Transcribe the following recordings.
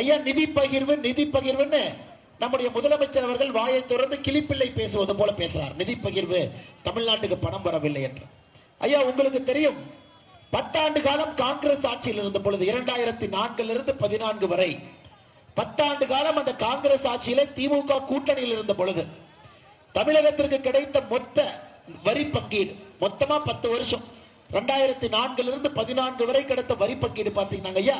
ஐயா நிதி பகிர்வுன்னு நம்முடைய முதலமைச்சர் அவர்கள் வாயை திறந்து கிளிப்பிள்ளை பேசுவது போல பேசுறார். நிதி பகிர்வு, தமிழ்நாட்டுக்கு பணம் வரவில்லை என்று. ஐயா உங்களுக்கு தெரியும், 10 ஆண்டு காலம் காங்கிரஸ் ஆட்சியில் இருந்த பொழுது 2004 இருந்து 14 வரை 10 ஆண்டு காலம் அந்த காங்கிரஸ் ஆட்சியில திமுக கூட்டணியில் இருந்த பொழுது தமிழகத்திற்கு கிடைத்த மொத்த வரி பங்கீடு மொத்தமா 10 வருஷம் 2004 இருந்து 14 வரை கிடைத்த வரி பங்கீடு பாத்தீங்கன்னா ஐயா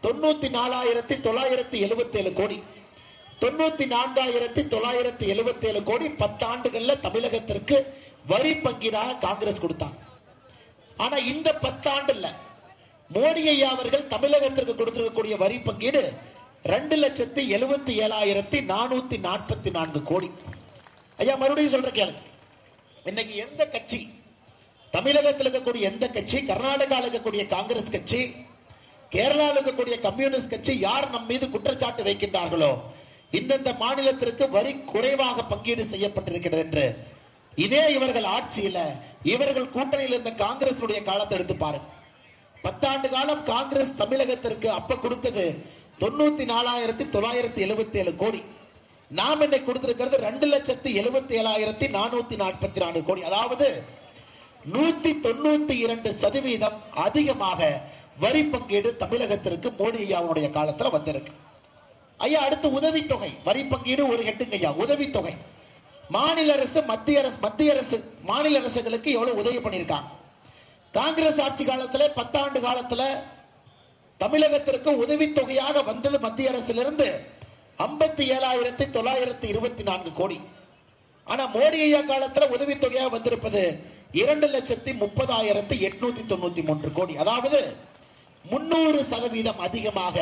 94,977 கோடி 94,977 கோடி 10 ஆண்டுகள்ல தமிழகத்திற்கு வரி பங்கீடாக காங்கிரஸ் கொடுத்தாங்க. ஆனா இந்த 10 ஆண்டுல மோடி ஐயா அவர்கள் தமிழகத்திற்கு கொடுத்திருக்கக்கூடிய வரி பங்கீடு 2,77,444 கோடி. ஐயா மறுபடியும் சொல்ற கேளுங்க, இன்னைக்கு எந்த கட்சி, தமிழகத்தில் இருக்கக்கூடிய எந்த கட்சி, கர்நாடகாவில் இருக்கக்கூடிய காங்கிரஸ் கட்சி, கேரளாவில் இருக்கக்கூடிய கம்யூனிஸ்ட் கட்சி யார் நம் மீது குற்றச்சாட்டு வைக்கின்றார்களோ இந்தந்த மாநிலத்திற்கு வரி குறைவாக பங்கீடு செய்யப்பட்டிருக்கிறது என்று, இதே இவர்கள் ஆட்சியில இவர்கள் கூட்டணியில் இருந்த காங்கிரஸ் காலத்தை எடுத்து பாருங்க. 10 ஆண்டு காலம் காங்கிரஸ் தமிழகத்திற்கு அப்ப கொடுத்தது 94,977 கோடி. நாம் இன்னைக்கு கொடுத்திருக்கிறது 2,77,444 கோடி. அதாவது 192% அதிகமாக வரி பங்கீடு தமிழகத்திற்கு மோடி ஐயாவுடைய காலத்துல வந்திருக்கு. ஐயா அடுத்து உதவித்தொகை, வரி பங்கீடு ஒரு ஹெட்டுங்க ஐயா. உதவித்தொகை மாநில அரசு மத்திய அரசு மாநில அரசுகளுக்கு எவ்வளவு உதவி பண்ணிருக்காங்க. காங்கிரஸ் ஆட்சி காலத்துல 10 ஆண்டு காலத்துல தமிழகத்திற்கு உதவித்தொகையாக வந்தது மத்திய அரசிலிருந்து 57,924 கோடி. ஆனா மோடி ஐயா காலத்துல உதவித்தொகையாக வந்திருப்பது 2,30,893 கோடி. அதாவது 300% அதிகமாக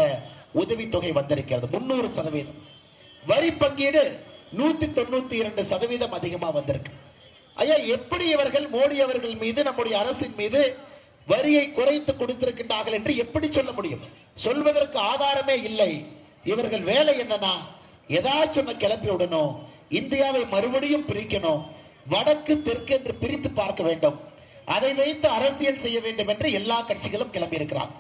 உதவித்தொகை வந்திருக்கிறது. 300%. வரி பங்கீடு 192% அதிகமா வந்திருக்கு. ஐயா எப்படி இவர்கள் மோடி அவர்கள் மீது, நம்முடைய அரசின் மீது வரியை குறைத்து கொடுத்திருக்கின்றார்கள் என்று எப்படி சொல்ல முடியும்? சொல்வதற்கு ஆதாரமே இல்லை. இவர்கள் வேலை என்னன்னா, ஏதாச்சும் கிளப்பி விடணும், இந்தியாவை மறுபடியும் பிரிக்கணும், வடக்கு தெற்கு என்று பிரித்து பார்க்க வேண்டும், அதை வைத்து அரசியல் செய்ய வேண்டும் என்று எல்லா கட்சிகளும் கிளம்பி இருக்கிறார்.